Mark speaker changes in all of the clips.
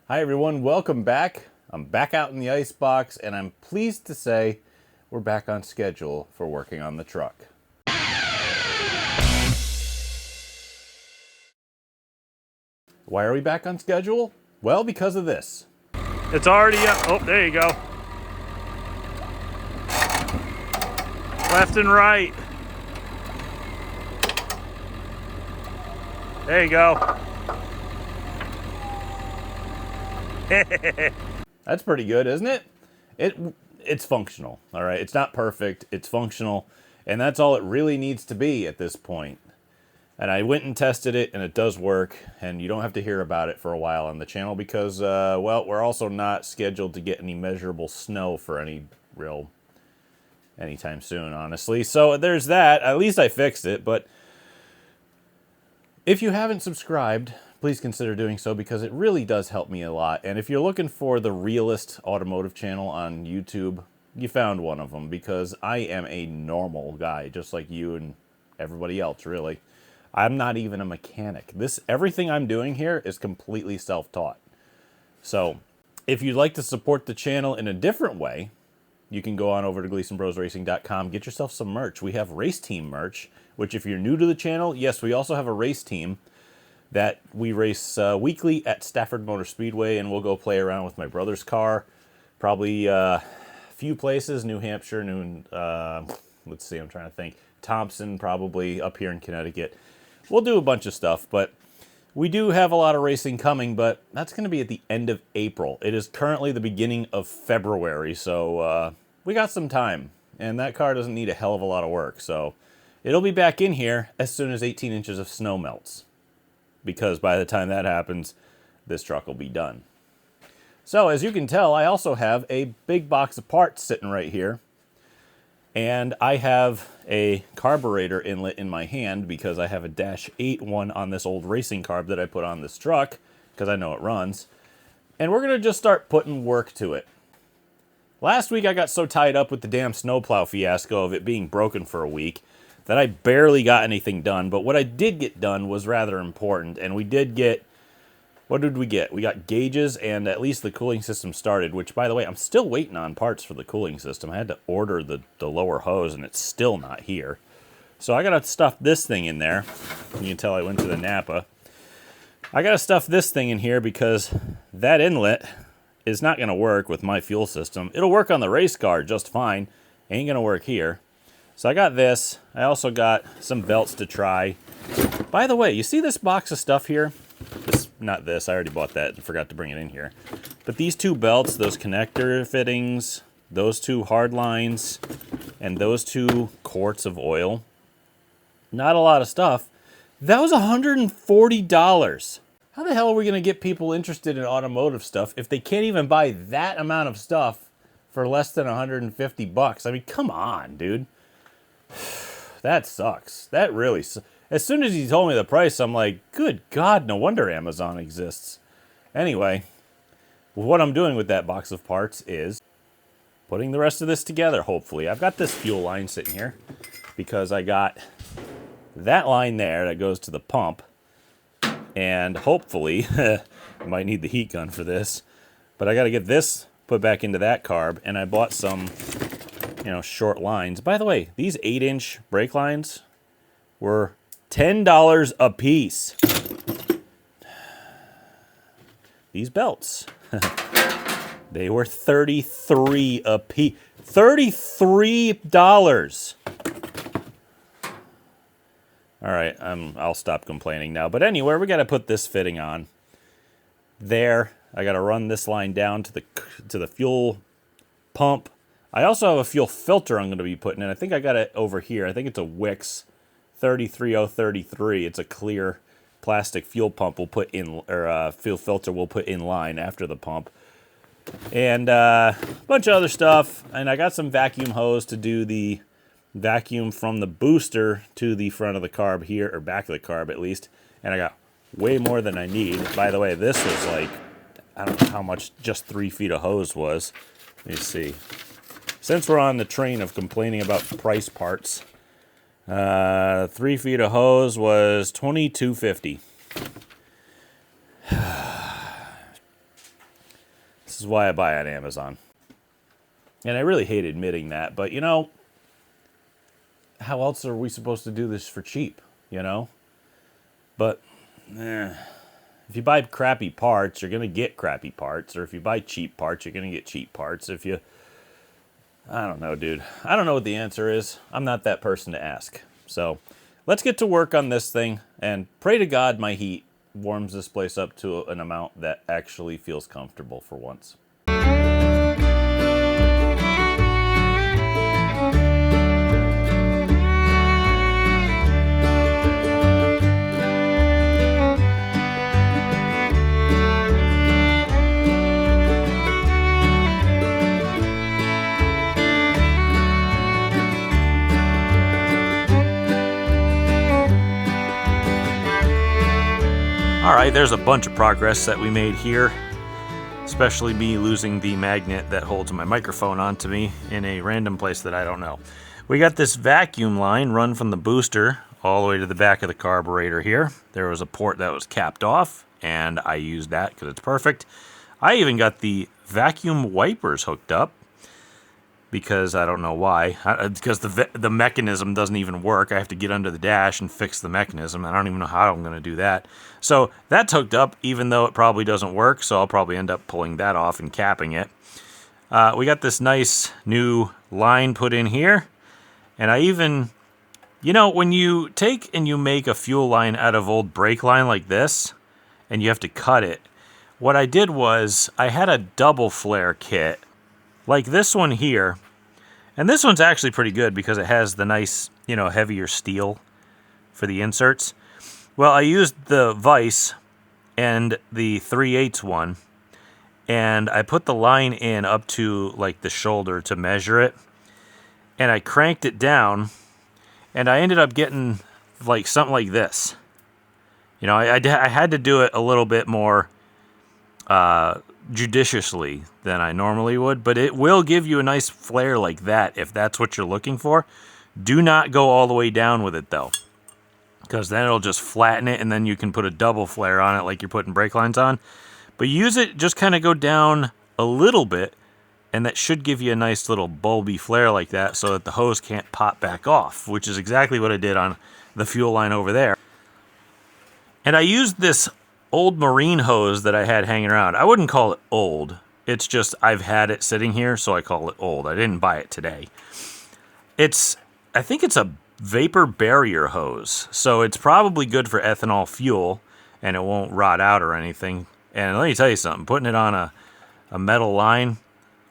Speaker 1: Hi everyone, welcome back. I'm back out in the ice box and I'm pleased to say we're back on schedule for working on the truck. Why are we back on schedule? Well, because of this.
Speaker 2: It's already up. Oh, there you go. Left and right. There you go.
Speaker 1: That's pretty good, isn't it? It's functional, all right? It's not perfect, it's functional, and that's all it really needs to be at this point. And I went and tested it, and it does work, and you don't have to hear about it for a while on the channel because, well, we're also not scheduled to get any measurable snow for anytime soon, honestly. So there's that. At least I fixed it, but if you haven't subscribed, please consider doing so because it really does help me a lot. And if you're looking for the realest automotive channel on YouTube, you found one of them because I am a normal guy, just like you and everybody else, really. I'm not even a mechanic. Everything I'm doing here is completely self-taught. So if you'd like to support the channel in a different way, you can go on over to GleasonBrosRacing.com, get yourself some merch. We have race team merch, which if you're new to the channel, yes, we also have a race team that we race weekly at Stafford Motor Speedway, and we'll go play around with my brother's car. Probably a few places, New Hampshire, let's see, I'm trying to think. Thompson, probably up here in Connecticut. We'll do a bunch of stuff, but we do have a lot of racing coming, but that's going to be at the end of April. It is currently the beginning of February, so we got some time, and that car doesn't need a hell of a lot of work, so it'll be back in here as soon as 18 inches of snow melts, because by the time that happens, this truck will be done. So as you can tell, I also have a big box of parts sitting right here, and I have a carburetor inlet in my hand because I have a -8 one on this old racing carb that I put on this truck because I know it runs. And we're going to just start putting work to it. Last week I got so tied up with the damn snowplow fiasco of it being broken for a week that I barely got anything done. But what I did get done was rather important, and we did get... What did we get? We got gauges and at least the cooling system started, which, by the way, I'm still waiting on parts for the cooling system. I had to order the lower hose, and it's still not here. So I got to stuff this thing in there. You can tell I went to the Napa. I got to stuff this thing in here because that inlet is not going to work with my fuel system. It'll work on the race car just fine. Ain't going to work here. So I got this. I also got some belts to try. By the way, you see this box of stuff here? Not this, I already bought that and forgot to bring it in here. But these two belts, those connector fittings, those two hard lines, and those two quarts of oil. Not a lot of stuff. That was $140. How the hell are we going to get people interested in automotive stuff if they can't even buy that amount of stuff for less than 150 bucks? I mean, come on, dude. That sucks. That really sucks. As soon as he told me the price, I'm like, good God, no wonder Amazon exists. Anyway, what I'm doing with that box of parts is putting the rest of this together, hopefully. I've got this fuel line sitting here because I got that line there that goes to the pump. And hopefully, I might need the heat gun for this, but I got to get this put back into that carb. And I bought some, short lines. By the way, these 8-inch brake lines were $10 a piece. These belts, they were $33 a piece. $33. All right, I'll stop complaining now. But anyway, we got to put this fitting on. There, I got to run this line down to the fuel pump. I also have a fuel filter I'm going to be putting in. I think I got it over here. I think it's a Wix 33033. It's a clear plastic fuel pump we'll put in, or fuel filter we'll put in line after the pump. And a bunch of other stuff. And I got some vacuum hose to do the vacuum from the booster to the front of the carb here, or back of the carb at least. And I got way more than I need. By the way, this was like, I don't know how much just 3 feet of hose was. Let me see. Since we're on the train of complaining about price parts, 3 feet of hose was $22.50. This is why I buy on Amazon. And I really hate admitting that, but you know, how else are we supposed to do this for cheap, you know? But if you buy crappy parts, you're going to get crappy parts. Or if you buy cheap parts, you're going to get cheap parts. If you... I don't know, dude. I don't know what the answer is. I'm not that person to ask. So let's get to work on this thing and pray to God my heat warms this place up to an amount that actually feels comfortable for once. Alright, there's a bunch of progress that we made here, especially me losing the magnet that holds my microphone onto me in a random place that I don't know. We got this vacuum line run from the booster all the way to the back of the carburetor here. There was a port that was capped off, and I used that because it's perfect. I even got the vacuum wipers hooked up, because I don't know why. Because the mechanism doesn't even work. I have to get under the dash and fix the mechanism. I don't even know how I'm going to do that. So that's hooked up, even though it probably doesn't work. So I'll probably end up pulling that off and capping it. We got this nice new line put in here. And I even... You know, when you take and you make a fuel line out of old brake line like this, and you have to cut it, what I did was I had a double flare kit like this one here. And this one's actually pretty good because it has the nice, you know, heavier steel for the inserts. Well, I used the vise and the 3/8 one, and I put the line in up to like the shoulder to measure it, and I cranked it down, and I ended up getting like something like this. You know, I had to do it a little bit more judiciously than I normally would, but it will give you a nice flare like that if that's what you're looking for. Do not go all the way down with it though, because then it'll just flatten it, and then you can put a double flare on it like you're putting brake lines on. But use it, just kind of go down a little bit, and that should give you a nice little bulby flare like that so that the hose can't pop back off, which is exactly what I did on the fuel line over there. And I used this old marine hose that I had hanging around. I wouldn't call it old. It's just I've had it sitting here, so I call it old. I didn't buy it today. I think it's a vapor barrier hose, so it's probably good for ethanol fuel, and it won't rot out or anything. And let me tell you something, putting it on a metal line,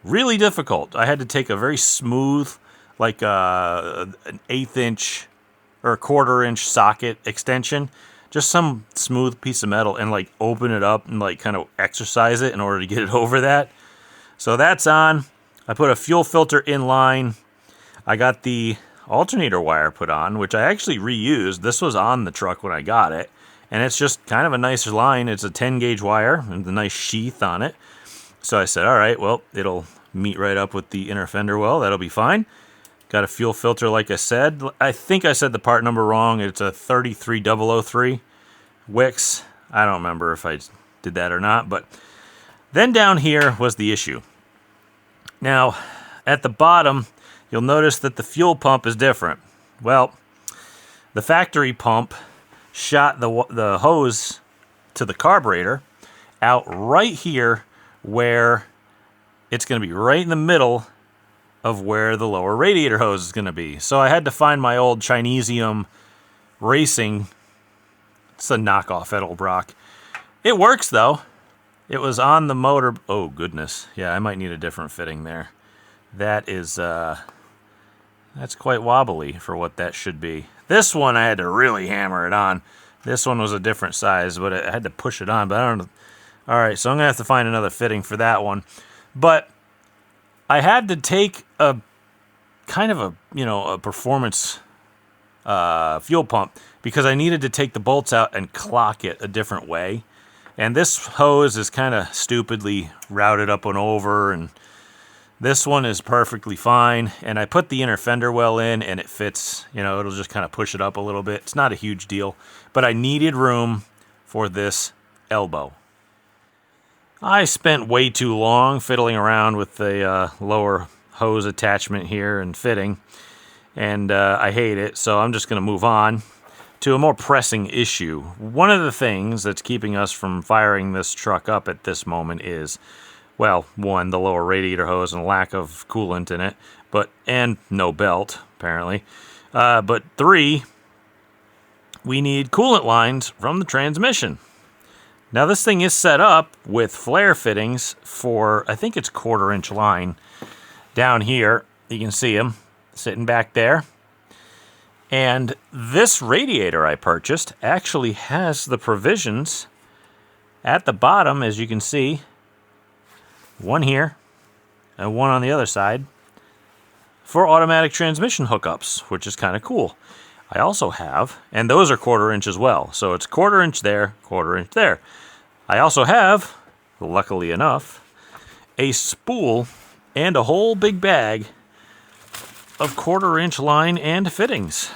Speaker 1: really difficult. I had to take a very smooth, like an 1/8 inch or a 1/4 inch socket extension, just some smooth piece of metal, and like open it up and like kind of exercise it in order to get it over that. So that's on. I put a fuel filter in line. I got the alternator wire put on, which I actually reused. This was on the truck when I got it, and it's just kind of a nice line. It's a 10 gauge wire and a nice sheath on it. So I said, all right, well, it'll meet right up with the inner fender well. That'll be fine. Got a fuel filter, like I said. I think I said the part number wrong. It's a 33003 Wix. I don't remember if I did that or not. But then down here was the issue. Now, at the bottom, you'll notice that the fuel pump is different. Well, the factory pump shot the hose to the carburetor out right here, where it's going to be right in the middle of where the lower radiator hose is going to be. So I had to find my old Chinesium Racing. It's a knockoff Edelbrock. It works though. It was on the motor. Oh goodness. Yeah, I might need a different fitting there. That is, that's quite wobbly for what that should be. This one I had to really hammer it on. This one was a different size, but I had to push it on. But I don't know. All right, so I'm going to have to find another fitting for that one. But I had to take a kind of a performance fuel pump, because I needed to take the bolts out and clock it a different way. And this hose is kind of stupidly routed up and over, and this one is perfectly fine. And I put the inner fender well in, and it fits. You know, it'll just kind of push it up a little bit. It's not a huge deal, but I needed room for this elbow.
Speaker 3: I spent way too long fiddling around with the lower hose attachment here and fitting, and I hate it, so I'm just going to move on to a more pressing issue. One of the things that's keeping us from firing this truck up at this moment is, well, one, the lower radiator hose and lack of coolant in it, and no belt, apparently. But three, we need coolant lines from the transmission. Now this thing is set up with flare fittings for, I think it's 1/4 inch line down here. You can see them sitting back there. And this radiator I purchased actually has the provisions at the bottom, as you can see. One here and one on the other side for automatic transmission hookups, which is kind of cool. I also have, and those are 1/4 inch as well. So it's 1/4 inch there, 1/4 inch there. I also have, luckily enough, a spool and a whole big bag of 1/4 inch line and fittings.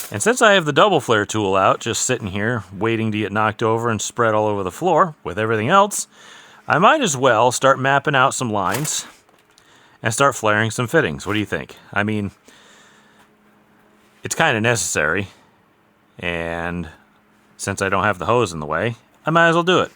Speaker 3: And since I have the double flare tool out, just sitting here waiting to get knocked over and spread all over the floor with everything else, I might as well start mapping out some lines and start flaring some fittings. What do you think? I mean, it's kind of necessary, and since I don't have the hose in the way, I might as well do it.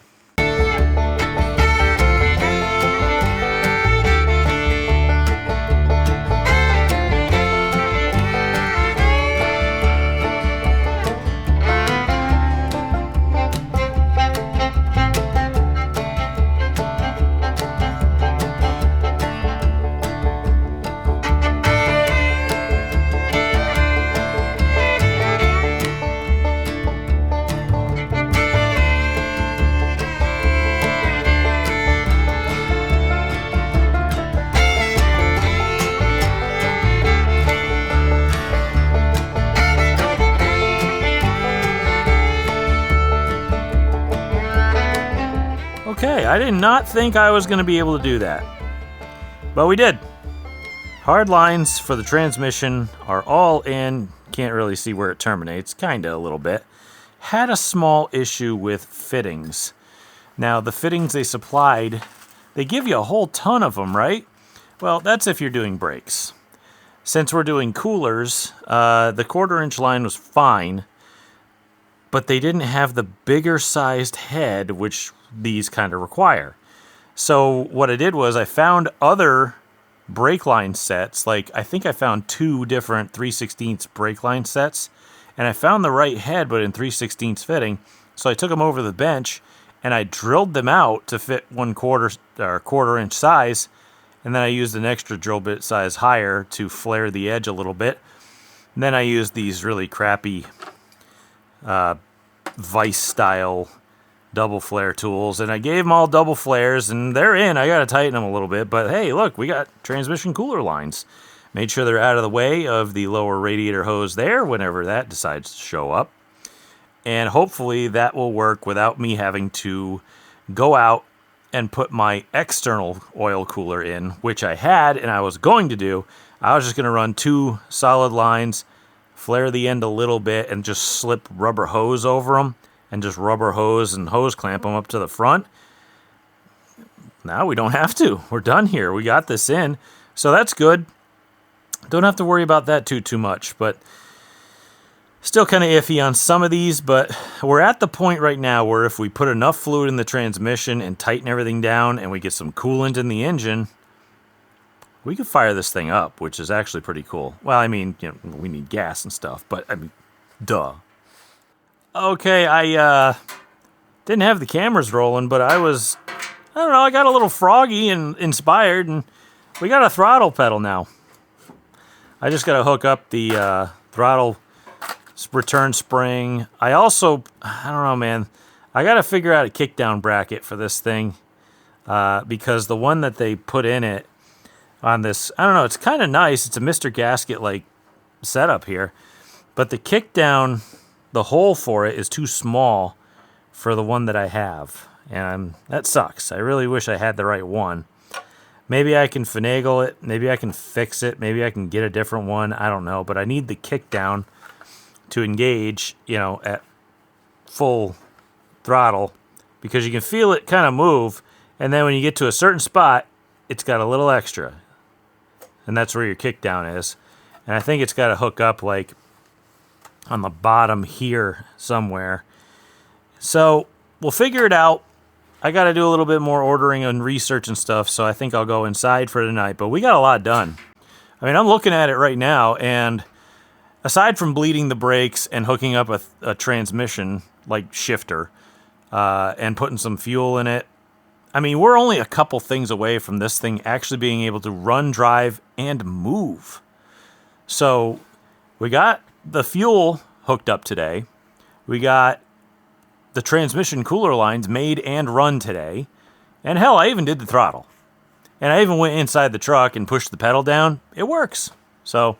Speaker 3: Okay, I did not think I was going to be able to do that, but we did. Hard lines for the transmission are all in. Can't really see where it terminates, kinda a little bit. Had a small issue with fittings. Now, the fittings they supplied, they give you a whole ton of them, right? Well, that's if you're doing brakes. Since we're doing coolers, the 1/4 inch line was fine, but they didn't have the bigger sized head, which these kind of require. So what I did was I found other brake line sets. Like, I think I found 2 different 3/16 brake line sets, and I found the right head, but in 3/16 fitting. So I took them over to the bench and I drilled them out to fit 1/4 or 1/4 inch size. And then I used an extra drill bit size higher to flare the edge a little bit. And then I used these really crappy vice style double flare tools, and I gave them all double flares, and they're in. I got to tighten them a little bit, but hey, look, we got transmission cooler lines. Made sure they're out of the way of the lower radiator hose there whenever that decides to show up. And hopefully that will work without me having to go out and put my external oil cooler in, which I had and I was going to do. I was just going to run 2 solid lines, flare the end a little bit, and just slip rubber hose over them, and just rubber hose and hose clamp them up to the front. Now we don't have to. We're done here. We got this in. So that's good. Don't have to worry about that too much, but still kind of iffy on some of these. But we're at the point right now where if we put enough fluid in the transmission and tighten everything down and we get some coolant in the engine, we could fire this thing up, which is actually pretty cool. Well, I mean, you know, we need gas and stuff, but I mean, duh. Okay, I didn't have the cameras rolling, but I don't know, I got a little froggy and inspired, and we got a throttle pedal now. I just got to hook up the throttle return spring. I don't know, man. I got to figure out a kickdown bracket for this thing because the one that they put in it on this, I don't know, it's kind of nice. It's a Mr. Gasket-like setup here, but the kickdown, the hole for it is too small for the one that I have, and that sucks. I really wish I had the right one. Maybe I can finagle it. Maybe I can fix it. Maybe I can get a different one. I don't know, but I need the kickdown to engage, you know, at full throttle because you can feel it kind of move, and then when you get to a certain spot, it's got a little extra, and that's where your kickdown is. And I think it's got to hook up like on the bottom here somewhere. So we'll figure it out. I got to do a little bit more ordering and research and stuff, so I think I'll go inside for tonight. But we got a lot done. I mean, I'm looking at it right now, and aside from bleeding the brakes and hooking up a transmission, like shifter, and putting some fuel in it, I mean, we're only a couple things away from this thing actually being able to run, drive, and move. So we got the fuel hooked up today. We got the transmission cooler lines made and run today. And hell, I even did the throttle. And I even went inside the truck and pushed the pedal down. It works. So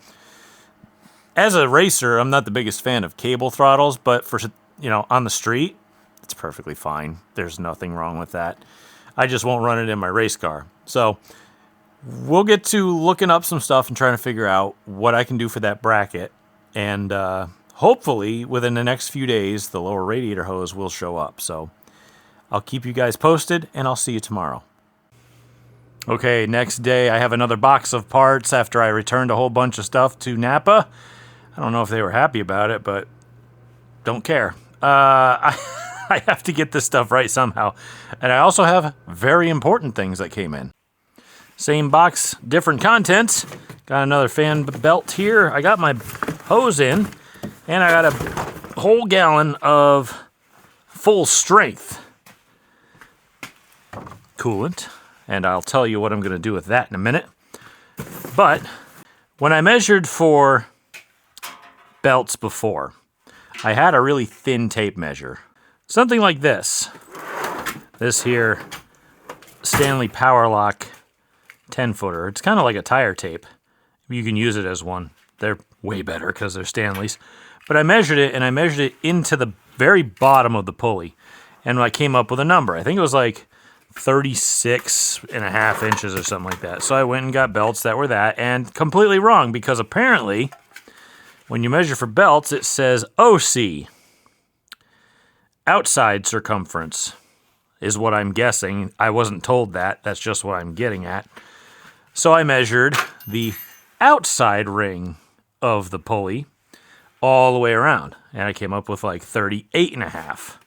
Speaker 3: as a racer, I'm not the biggest fan of cable throttles, but for, on the street, it's perfectly fine. There's nothing wrong with that. I just won't run it in my race car. So we'll get to looking up some stuff and trying to figure out what I can do for that bracket. And hopefully within the next few days, the lower radiator hose will show up. So I'll keep you guys posted, and I'll see you tomorrow. Okay, next day I have another box of parts after I returned a whole bunch of stuff to Napa. I don't know if they were happy about it, but don't care. I have to get this stuff right somehow. And I also have very important things that came in. Same box, different contents. Got another fan belt here. I got my hose in, and I got a whole gallon of full strength coolant. And I'll tell you what I'm going to do with that in a minute. But when I measured for belts before, I had a really thin tape measure. Something like this. This here Stanley Powerlock 10-footer. It's kind of like a tire tape. You can use it as one. They're way better because they're Stanleys. But I measured it, and I measured it into the very bottom of the pulley. And I came up with a number. I think it was like 36.5 inches or something like that. So I went and got belts that were that, and completely wrong, because apparently when you measure for belts, it says OC. Outside circumference is what I'm guessing. I wasn't told that. That's just what I'm getting at. So I measured the outside ring of the pulley all the way around, and I came up with like 38.5.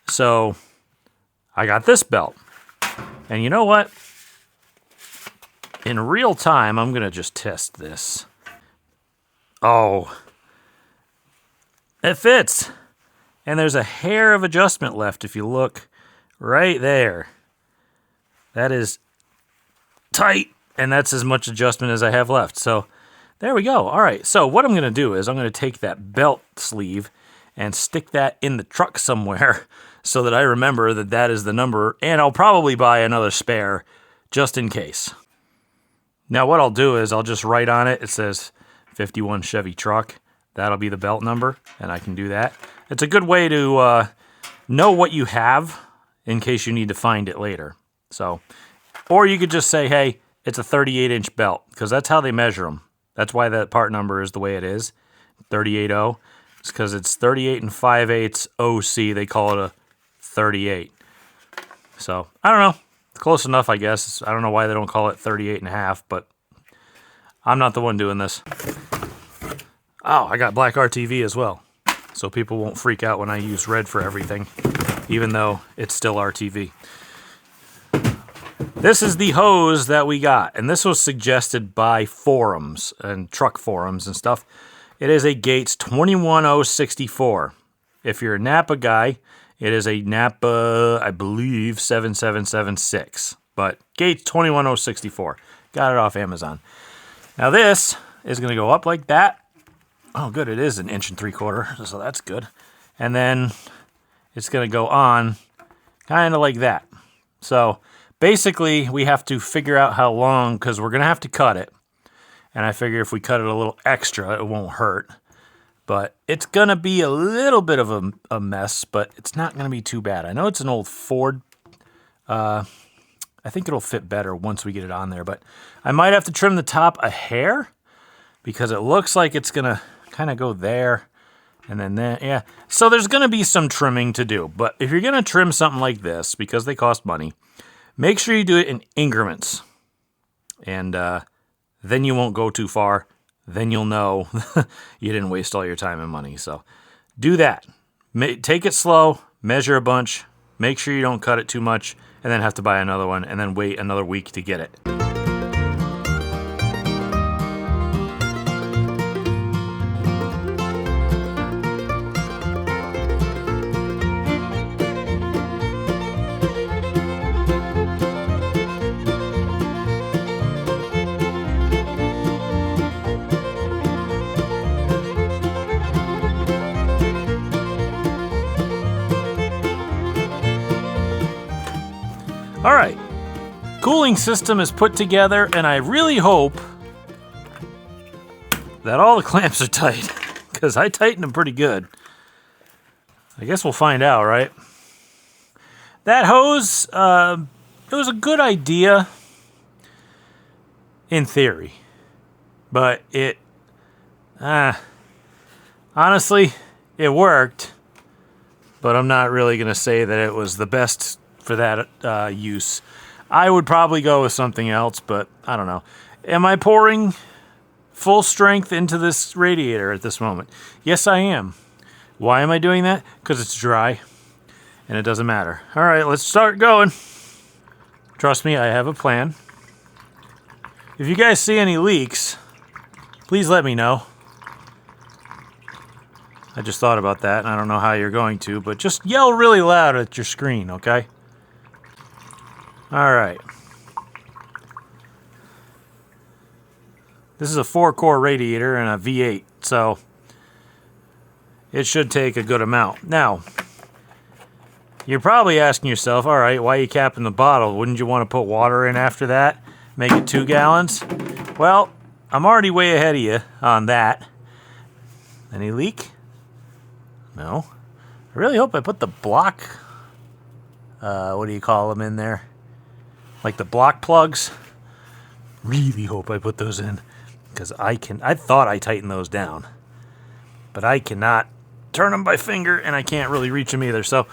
Speaker 3: So I got this belt. And you know what? In real time, I'm going to just test this. Oh. It fits. And there's a hair of adjustment left if you look right there. That is tight, and that's as much adjustment as I have left. So there we go. All right, so what I'm going to do is I'm going to take that belt sleeve and stick that in the truck somewhere so that I remember that that is the number, and I'll probably buy another spare just in case. Now what I'll do is I'll just write on it, it says 51 Chevy truck. That'll be the belt number, and I can do that. It's a good way to know what you have in case you need to find it later. So, or you could just say, hey, it's a 38-inch belt, because that's how they measure them. That's why that part number is the way it is, 38.0. It's because it's 38 and 5/8 OC. They call it a 38. So, I don't know. It's close enough, I guess. I don't know why they don't call it 38.5, but I'm not the one doing this. Oh, I got black RTV as well, so people won't freak out when I use red for everything, even though it's still RTV. This is the hose that we got, and this was suggested by forums and truck forums and stuff. It is a Gates 21064. If you're a Napa guy, it is a Napa, I believe, 7776. But Gates 21064. Got it off Amazon. Now this is going to go up like that. Oh, good, it is 1 3/4 inches, so that's good. And then it's going to go on kind of like that. So basically, we have to figure out how long, because we're going to have to cut it. And I figure if we cut it a little extra, it won't hurt. But it's going to be a little bit of a mess, but it's not going to be too bad. I know it's an old Ford. I think it'll fit better once we get it on there. But I might have to trim the top a hair, because it looks like it's going to kind of go there And then yeah. So there's going to be some trimming to do. But if you're going to trim something like this, because they cost money, make sure you do it in increments. And then you won't go too far. Then you'll know you didn't waste all your time and money. So do that. Take it slow, measure a bunch, make sure you don't cut it too much, and then have to buy another one, and then wait another week to get it. All right, cooling system is put together, and I really hope that all the clamps are tight, because I tightened them pretty good. I guess we'll find out, right? That hose, it was a good idea in theory, but honestly, it worked, but I'm not really going to say that it was the best for that use. I would probably go with something else, but I don't know. Am I pouring full strength into this radiator at this moment? Yes, I am. Why am I doing that? Because it's dry, and it doesn't matter. All right, let's start going. Trust me, I have a plan. If you guys see any leaks, please let me know. I just thought about that, and I don't know how you're going to, but just yell really loud at your screen, okay? All right. This is a 4-core radiator and a V8, so it should take a good amount. Now, you're probably asking yourself, all right, why are you capping the bottle? Wouldn't you want to put water in after that? Make it 2 gallons? Well, I'm already way ahead of you on that. Any leak? No. I really hope I put the block, what do you call them in there? Like the block plugs. Really hope I put those in, because I thought I tightened those down, but I cannot turn them by finger, and I can't really reach them either. So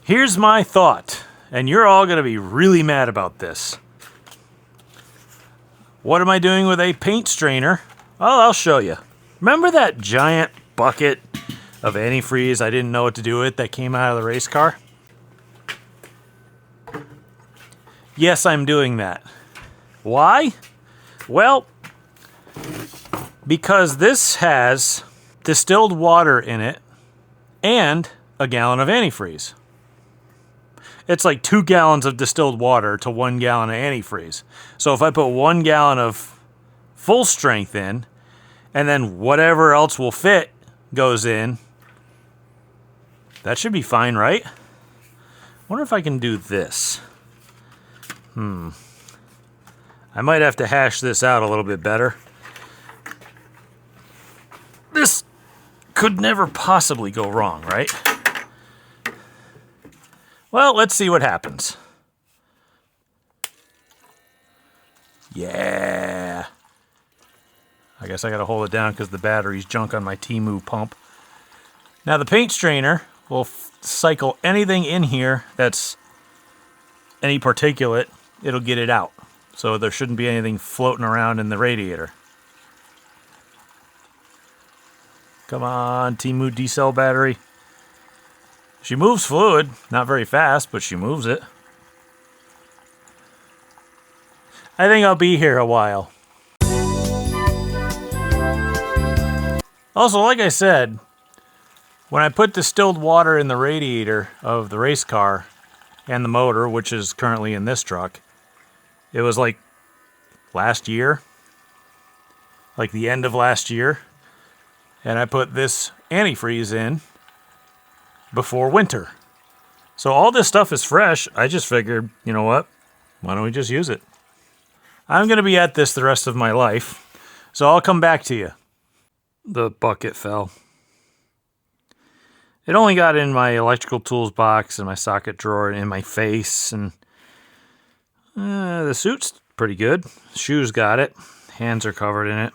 Speaker 3: here's my thought, and you're all going to be really mad about this. What am I doing with a paint strainer? Well, I'll show you. Remember that giant bucket of antifreeze I didn't know what to do with that came out of the race car? Yes, I'm doing that. Why? Well, because this has distilled water in it and a gallon of antifreeze. It's like 2 gallons of distilled water to 1 gallon of antifreeze. So if I put 1 gallon of full strength in, and then whatever else will fit goes in, that should be fine, right? Wonder if I can do this. I might have to hash this out a little bit better. This could never possibly go wrong, right? Well, let's see what happens. Yeah. I guess I gotta hold it down because the battery's junk on my Temu pump. Now the paint strainer will cycle anything in here that's any particulate. It'll get it out. So there shouldn't be anything floating around in the radiator. Come on, Temu D-cell battery. She moves fluid. Not very fast, but she moves it. I think I'll be here a while. Also, like I said, when I put distilled water in the radiator of the race car and the motor, which is currently in this truck, it was like last year, like the end of last year, and I put this antifreeze in before winter. So all this stuff is fresh. I just figured, you know what? Why don't we just use it? I'm going to be at this the rest of my life, so I'll come back to you. The bucket fell. It only got in my electrical tools box and my socket drawer and in my face, and the suit's pretty good. Shoes got it. Hands are covered in it.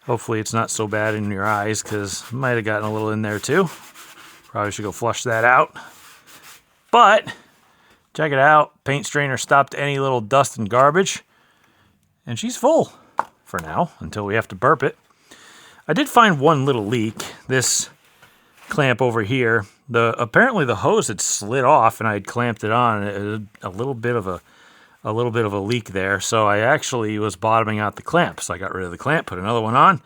Speaker 3: Hopefully it's not so bad in your eyes, because it might have gotten a little in there too. Probably should go flush that out. But check it out. Paint strainer stopped any little dust and garbage. And she's full for now, until we have to burp it. I did find one little leak. This clamp over here, apparently the hose had slid off and I had clamped it on. It had a little bit of a leak there, so I actually was bottoming out the clamp. So I got rid of the clamp, put another one on,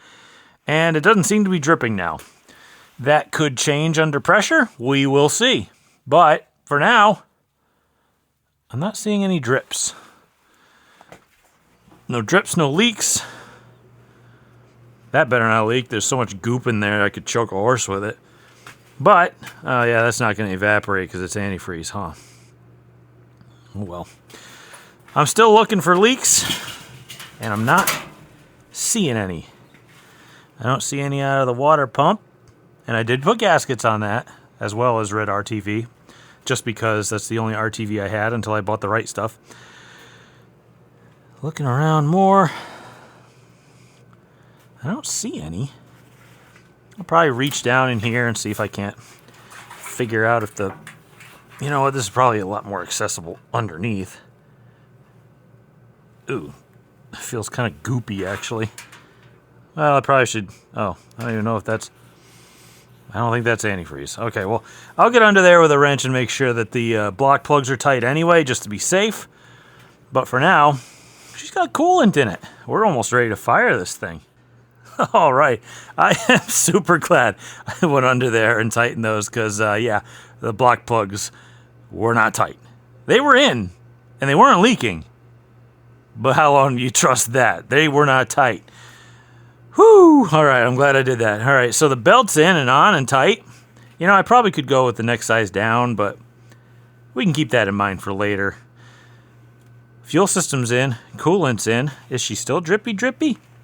Speaker 3: and it doesn't seem to be dripping now. That could change under pressure. We will see. But for now, I'm not seeing any drips. No drips, no leaks. That better not leak. There's so much goop in there I could choke a horse with it. But, yeah, that's not going to evaporate because it's antifreeze, huh? Oh, well. I'm still looking for leaks, and I'm not seeing any. I don't see any out of the water pump, and I did put gaskets on that, as well as red RTV, just because that's the only RTV I had until I bought the right stuff. Looking around more, I don't see any. I'll probably reach down in here and see if I can't figure out if you know what, this is probably a lot more accessible underneath. Ooh, it feels kind of goopy, actually. Well, I probably should, I don't even know if I don't think that's antifreeze. Okay, well, I'll get under there with a wrench and make sure that the block plugs are tight anyway, just to be safe. But for now, she's got coolant in it. We're almost ready to fire this thing. All right, I am super glad I went under there and tightened those because, yeah, the block plugs were not tight. They were in, and they weren't leaking. But how long do you trust that? They were not tight. Whew! All right, I'm glad I did that. All right, so the belt's in and on and tight. You know, I probably could go with the next size down, but we can keep that in mind for later. Fuel system's in. Coolant's in. Is she still drippy?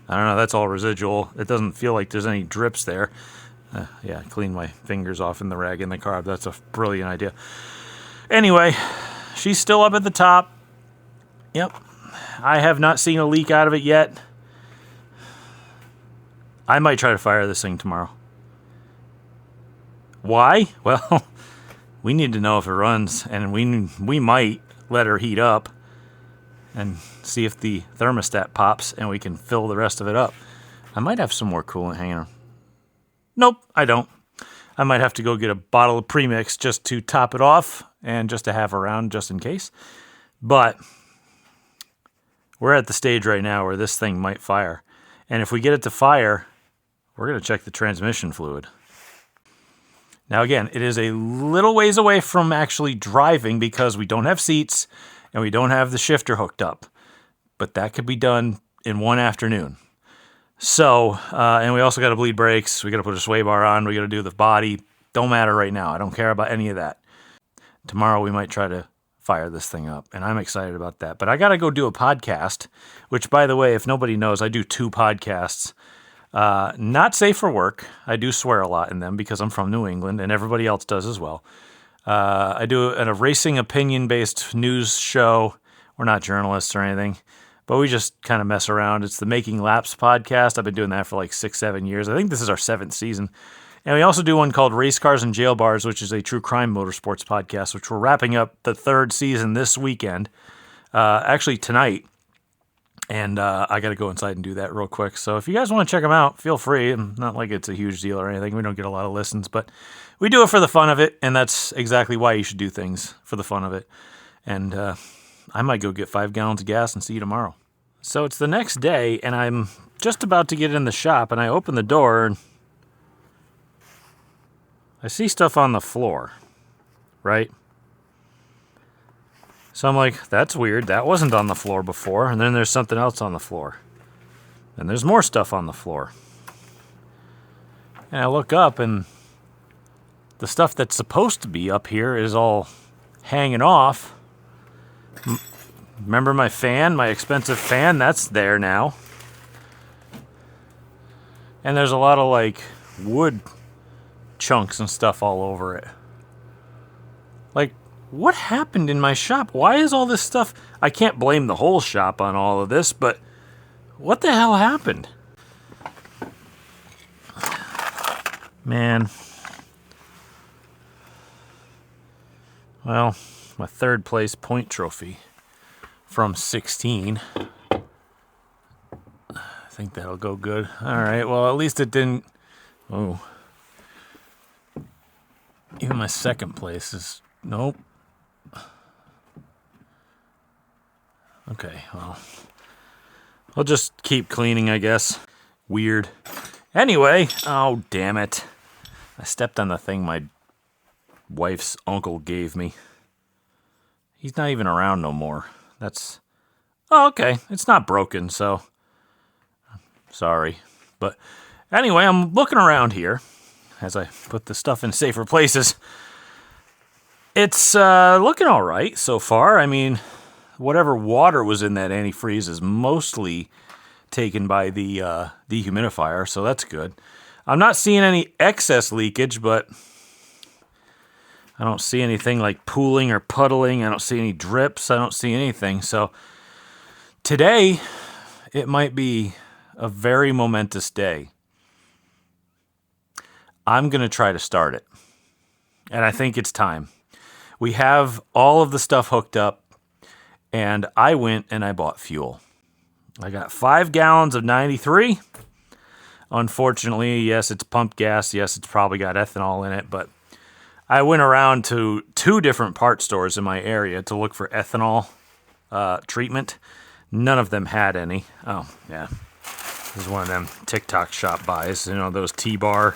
Speaker 3: I don't know, that's all residual. It doesn't feel like there's any drips there. Yeah, clean my fingers off in the rag in the car. That's a brilliant idea. Anyway, she's still up at the top. Yep. I have not seen a leak out of it yet. I might try to fire this thing tomorrow. Why? Well, we need to know if it runs, and we might let her heat up and see if the thermostat pops and we can fill the rest of it up. I might have some more coolant hanging on. Nope, I don't. I might have to go get a bottle of premix just to top it off and just to have around just in case. But we're at the stage right now where this thing might fire. And if we get it to fire, we're going to check the transmission fluid. Now again, it is a little ways away from actually driving because we don't have seats and we don't have the shifter hooked up. But that could be done in one afternoon. So, and we also got to bleed brakes. We got to put a sway bar on. We got to do the body. Don't matter right now. I don't care about any of that. Tomorrow we might try to fire this thing up, and I'm excited about that. But I got to go do a podcast, which, by the way, if nobody knows, I do 2 podcasts. Not safe for work. I do swear a lot in them because I'm from New England, and everybody else does as well. I do a racing opinion-based news show. We're not journalists or anything, but we just kind of mess around. It's the Making Laps podcast. I've been doing that for like 6-7 years. I think this is our 7th season. And we also do one called Race Cars and Jail Bars, which is a true crime motorsports podcast, which we're wrapping up the 3rd season this weekend, actually tonight. And I got to go inside and do that real quick. So if you guys want to check them out, feel free. Not like it's a huge deal or anything. We don't get a lot of listens, but we do it for the fun of it. And that's exactly why you should do things, for the fun of it. And I might go get 5 gallons of gas and see you tomorrow. So it's the next day, and I'm just about to get in the shop, and I open the door, and I see stuff on the floor, right? So I'm like, that's weird. That wasn't on the floor before. And then there's something else on the floor. And there's more stuff on the floor. And I look up, and the stuff that's supposed to be up here is all hanging off. Remember my fan, my expensive fan? That's there now. And there's a lot of, like, wood chunks and stuff all over it. Like, what happened in my shop? Why is all this stuff... I can't blame the whole shop on all of this, but what the hell happened? Man. Well, my third place point trophy from 16. I think that'll go good. All right, well, at least it didn't... Oh. Even my second place is... Nope. Okay, well... I'll just keep cleaning, I guess. Weird. Anyway, oh, damn it. I stepped on the thing my wife's uncle gave me. He's not even around no more. That's... Oh, okay. It's not broken, so... Sorry. But anyway, I'm looking around here as I put the stuff in safer places. It's looking all right so far. I mean, whatever water was in that antifreeze is mostly taken by the dehumidifier, so that's good. I'm not seeing any excess leakage, but I don't see anything like pooling or puddling. I don't see any drips. I don't see anything. So today, it might be a very momentous day. I'm going to try to start it. And I think it's time. We have all of the stuff hooked up, and I went and I bought fuel. I got 5 gallons of 93. Unfortunately, yes, it's pumped gas. Yes, it's probably got ethanol in it, but I went around to 2 different part stores in my area to look for ethanol treatment. None of them had any. Oh, yeah. This is one of them TikTok shop buys. You know, those T-bar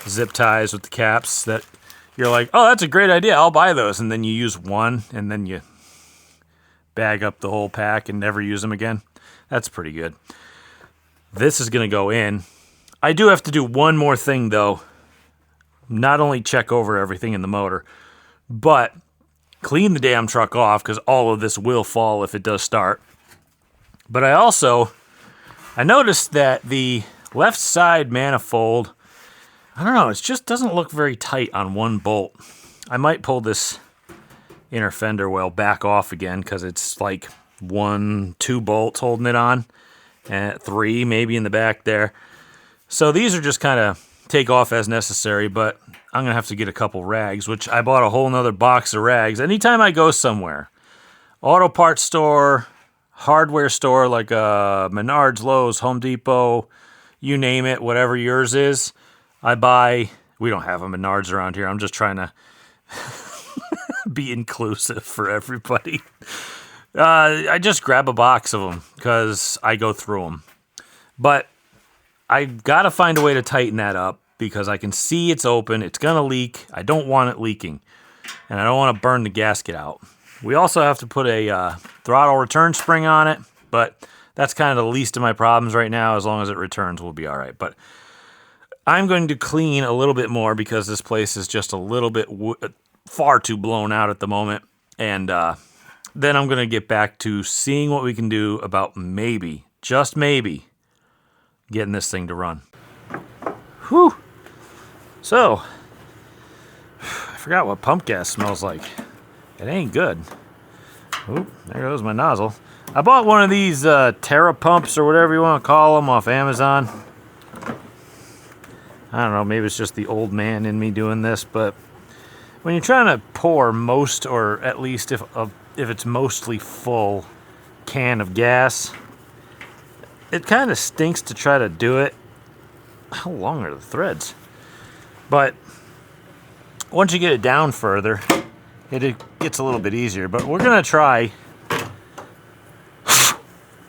Speaker 3: zip ties with the caps that you're like, oh, that's a great idea. I'll buy those. And then you use one, and then you bag up the whole pack and never use them again. That's pretty good. This is going to go in. I do have to do one more thing, though. Not only check over everything in the motor, but clean the damn truck off, because all of this will fall if it does start. But I noticed that the left side manifold, I don't know, it just doesn't look very tight on one bolt. I might pull this inner fender well back off again, because it's like 1, 2 bolts holding it on, and 3 maybe in the back there. So these are just kind of take off as necessary, but I'm going to have to get a couple rags, which I bought a whole nother box of rags. Anytime I go somewhere, auto parts store, hardware store like Menards, Lowe's, Home Depot, you name it, whatever yours is, I buy. We don't have a Menards around here. I'm just trying to be inclusive for everybody. I just grab a box of them because I go through them. But I got to find a way to tighten that up because I can see it's open. It's going to leak. I don't want it leaking. And I don't want to burn the gasket out. We also have to put a throttle return spring on it, but that's kind of the least of my problems right now. As long as it returns, we'll be all right. But I'm going to clean a little bit more because this place is just a little bit far too blown out at the moment. And then I'm going to get back to seeing what we can do about maybe, just maybe, getting this thing to run. Whew. So, I forgot what pump gas smells like. It ain't good. Oop, there goes my nozzle. I bought one of these Terra pumps or whatever you want to call them off Amazon. I don't know, maybe it's just the old man in me doing this, but when you're trying to pour most, or at least if it's mostly full can of gas, it kind of stinks to try to do it. How long are the threads? But once you get it down further, it gets a little bit easier. But we're going to try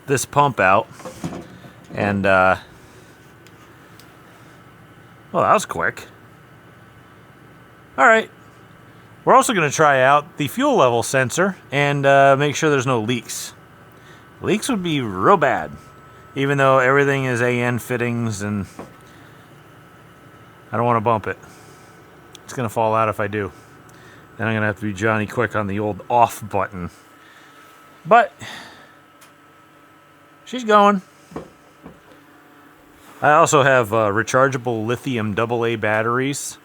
Speaker 3: this pump out. And, well, that was quick. All right. We're also going to try out the fuel level sensor and make sure there's no leaks. Leaks would be real bad, even though everything is AN fittings, and I don't want to bump it. It's going to fall out if I do. Then I'm going to have to be Johnny Quick on the old off button. But she's going. I also have rechargeable lithium AA batteries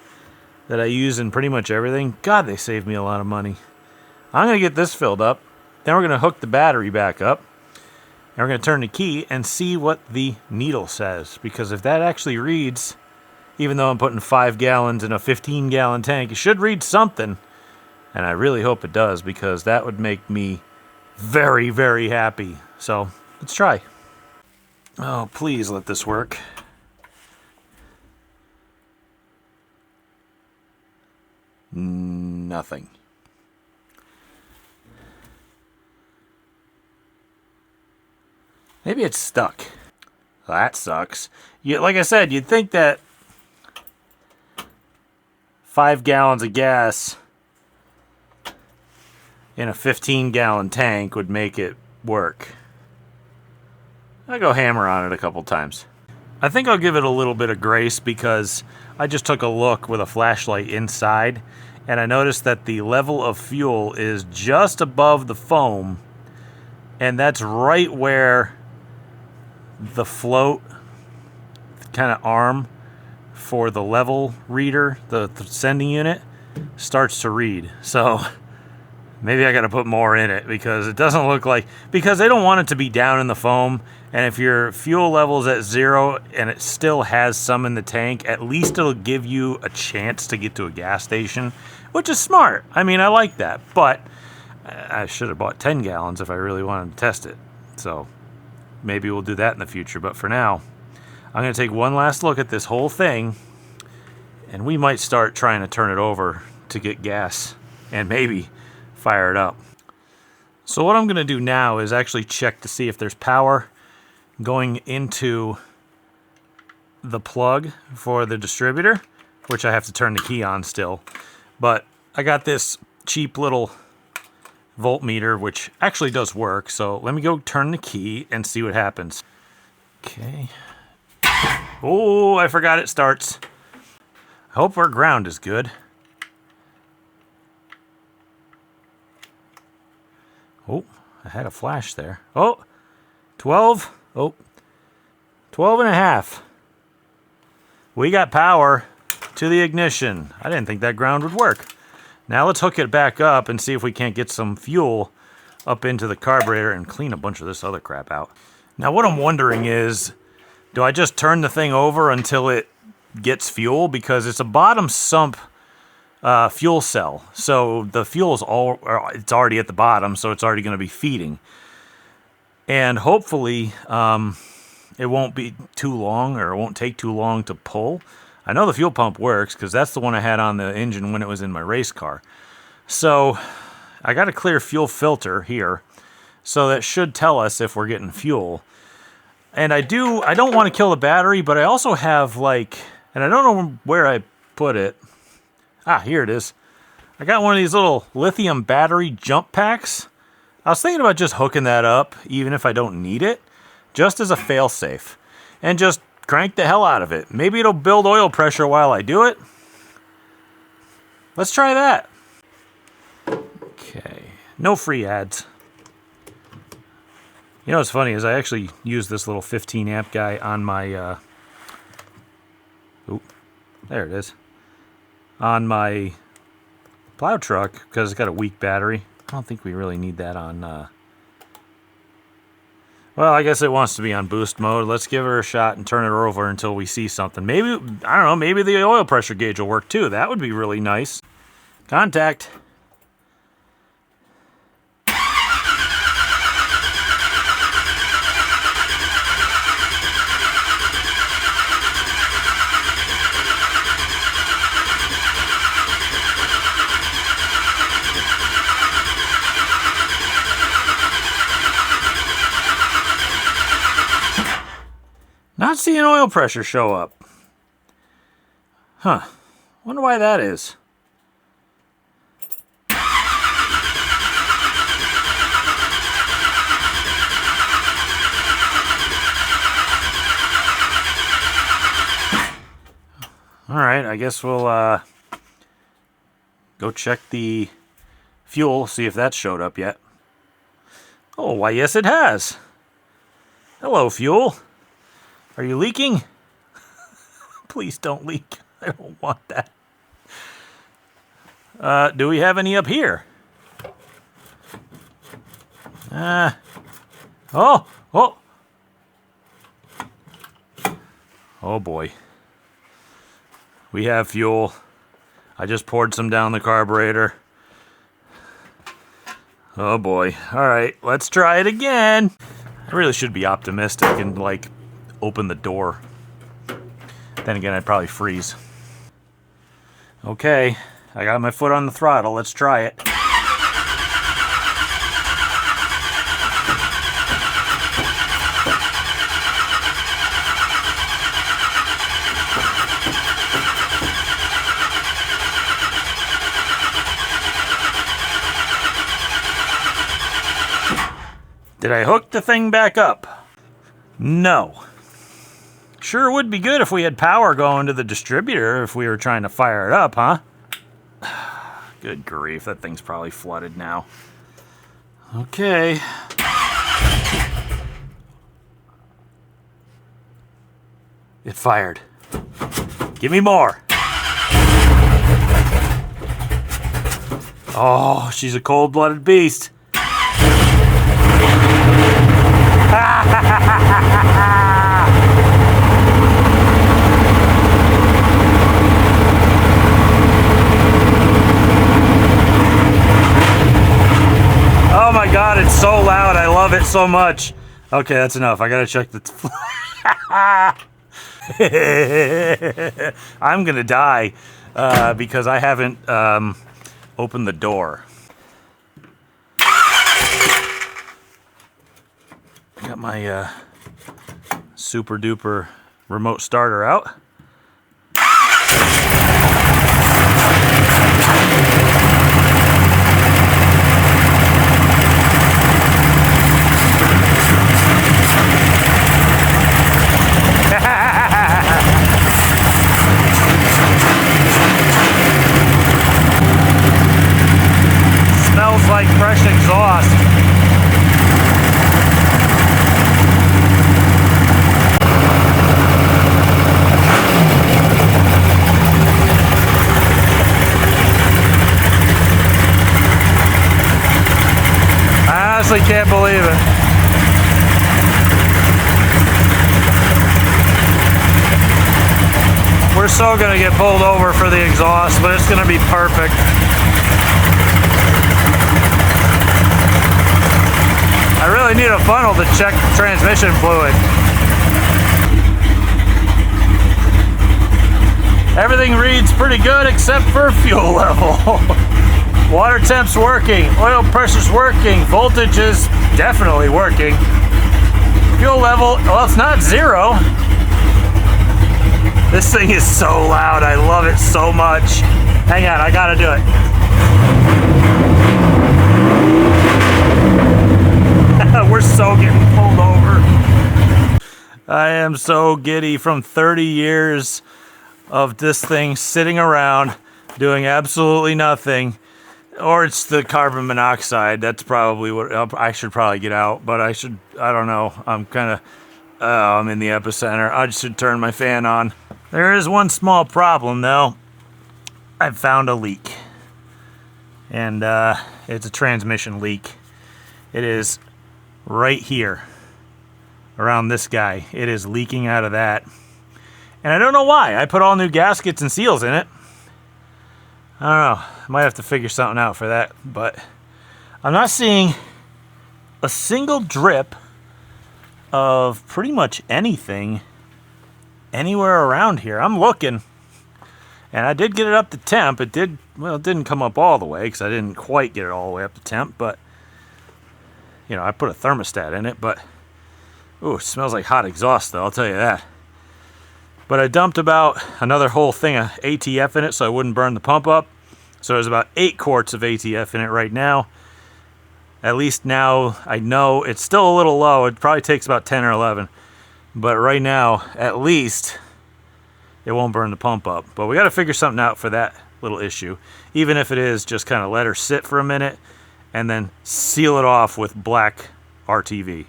Speaker 3: that I use in pretty much everything. God, they save me a lot of money. I'm going to get this filled up. Then we're going to hook the battery back up. And we're going to turn the key and see what the needle says. Because if that actually reads Even though I'm putting 5 gallons in a 15-gallon tank, it should read something. And I really hope it does, because that would make me very, very happy. So, let's try. Oh, please let this work. Nothing. Maybe it's stuck. That sucks. Like I said, you'd think that 5 gallons of gas in a 15-gallon tank would make it work. I'll go hammer on it a couple times. I think I'll give it a little bit of grace, because I just took a look with a flashlight inside, and I noticed that the level of fuel is just above the foam, and that's right where the float kind of arm for the level reader, the sending unit, starts to read. So maybe I got to put more in it, because it doesn't look like, because they don't want it to be down in the foam. And if your fuel level is at 0 and it still has some in the tank, at least it'll give you a chance to get to a gas station, which is smart. I mean, I like that, but I should have bought 10 gallons if I really wanted to test it. So maybe we'll do that in the future. But for now, I'm going to take one last look at this whole thing, and we might start trying to turn it over to get gas and maybe fire it up. So what I'm going to do now is actually check to see if there's power going into the plug for the distributor, which I have to turn the key on still. But I got this cheap little voltmeter, which actually does work. So let me go turn the key and see what happens. Okay. Oh, I forgot it starts. I hope our ground is good. Oh, I had a flash there. Oh, 12. Oh, 12 and a half. We got power to the ignition. I didn't think that ground would work. Now let's hook it back up and see if we can't get some fuel up into the carburetor and clean a bunch of this other crap out. Now what I'm wondering is, do I just turn the thing over until it gets fuel? Because it's a bottom sump fuel cell. So the fuel's it's already at the bottom, so it's already going to be feeding. And hopefully it won't be too long, or it won't take too long to pull. I know the fuel pump works, because that's the one I had on the engine when it was in my race car. So I got a clear fuel filter here, so that should tell us if we're getting fuel. And I don't want to kill the battery, but I also have, like, and I don't know where I put it. Ah, here it is. I got one of these little lithium battery jump packs. I was thinking about just hooking that up, even if I don't need it, just as a fail-safe, and just crank the hell out of it. Maybe it'll build oil pressure while I do it. Let's try that. Okay, no free ads. You know what's funny is I actually used this little 15 amp guy on my, there it is, on my plow truck, because it's got a weak battery. I don't think we really need that on, well, I guess it wants to be on boost mode. Let's give her a shot and turn it over until we see something. Maybe, I don't know, maybe the oil pressure gauge will work too. That would be really nice. Contact. Not seeing oil pressure show up. Huh. Wonder why that is. Alright, I guess we'll go check the fuel, see if that showed up yet. Oh, why yes it has. Hello, fuel. Are you leaking? Please don't leak. I don't want that. Do we have any up here? Oh! Oh boy. We have fuel. I just poured some down the carburetor. Oh boy. All right, let's try it again. I really should be optimistic and like open the door. Then again, I'd probably freeze. Okay, I got my foot on the throttle. Let's try it. Did I hook the thing back up? No. Sure would be good if we had power going to the distributor if we were trying to fire it up, huh? Good grief, that thing's probably flooded now. Okay. It fired. Give me more. Oh, she's a cold-blooded beast. Oh my god, it's so loud. I love it so much. Okay, that's enough. I gotta check the... I'm gonna die because I haven't opened the door. Got my super duper remote starter out. Smells like fresh exhaust. I honestly can't believe it. We're so gonna get pulled over for the exhaust, but it's gonna be perfect. I really need a funnel to check transmission fluid. Everything reads pretty good except for fuel level. Water temp's working, oil pressure's working, voltage is definitely working. Fuel level, well, it's not zero. This thing is so loud, I love it so much. Hang on, I gotta do it. We're so getting pulled over. I am so giddy from 30 years of this thing sitting around doing absolutely nothing. Or it's the carbon monoxide. That's probably what I should probably get out, but I don't know. I'm in the epicenter. I should turn my fan on. There is one small problem though. I've found a leak. And it's a transmission leak. It is right here around this guy. It is leaking out of that. And I don't know why. I put all new gaskets and seals in it. I don't know. I might have to figure something out for that. But I'm not seeing a single drip of pretty much anything anywhere around here. I'm looking. And I did get it up to temp. It didn't come up all the way because I didn't quite get it all the way up to temp. But, you know, I put a thermostat in it. But, ooh, it smells like hot exhaust, though. I'll tell you that. But I dumped about another whole thing of ATF in it so I wouldn't burn the pump up. So there's about 8 quarts of ATF in it right now. At least now I know it's still a little low. It probably takes about 10 or 11. But right now, at least, it won't burn the pump up. But we got to figure something out for that little issue. Even if it is just kind of let her sit for a minute and then seal it off with black RTV.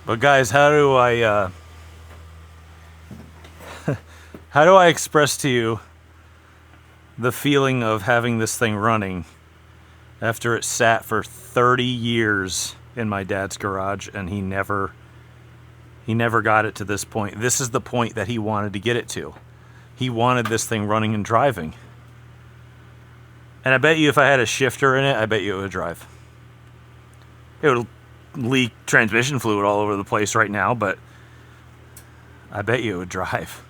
Speaker 3: But guys, how do I express to you the feeling of having this thing running after it sat for 30 years in my dad's garage and he never got it to this point? This is the point that he wanted to get it to. He wanted this thing running and driving. And I bet you if I had a shifter in it, I bet you it would drive. It would leak transmission fluid all over the place right now, but I bet you it would drive.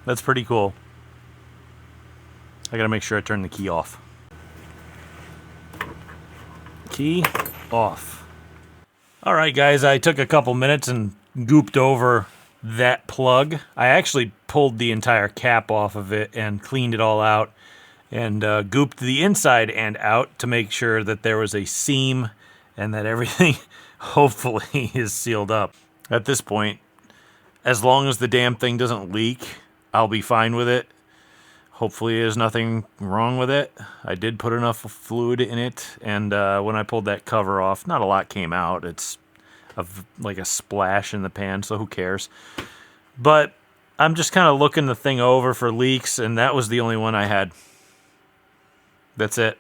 Speaker 3: That's pretty cool. I gotta make sure I turn the key off. Key off. All right, guys, I took a couple minutes and gooped over that plug. I actually pulled the entire cap off of it and cleaned it all out and gooped the inside end out to make sure that there was a seam and that everything hopefully is sealed up. At this point, as long as the damn thing doesn't leak, I'll be fine with it. Hopefully there's nothing wrong with it. I did put enough fluid in it, and when I pulled that cover off, not a lot came out. It's like a splash in the pan, so who cares? But I'm just kind of looking the thing over for leaks, and that was the only one I had. That's it.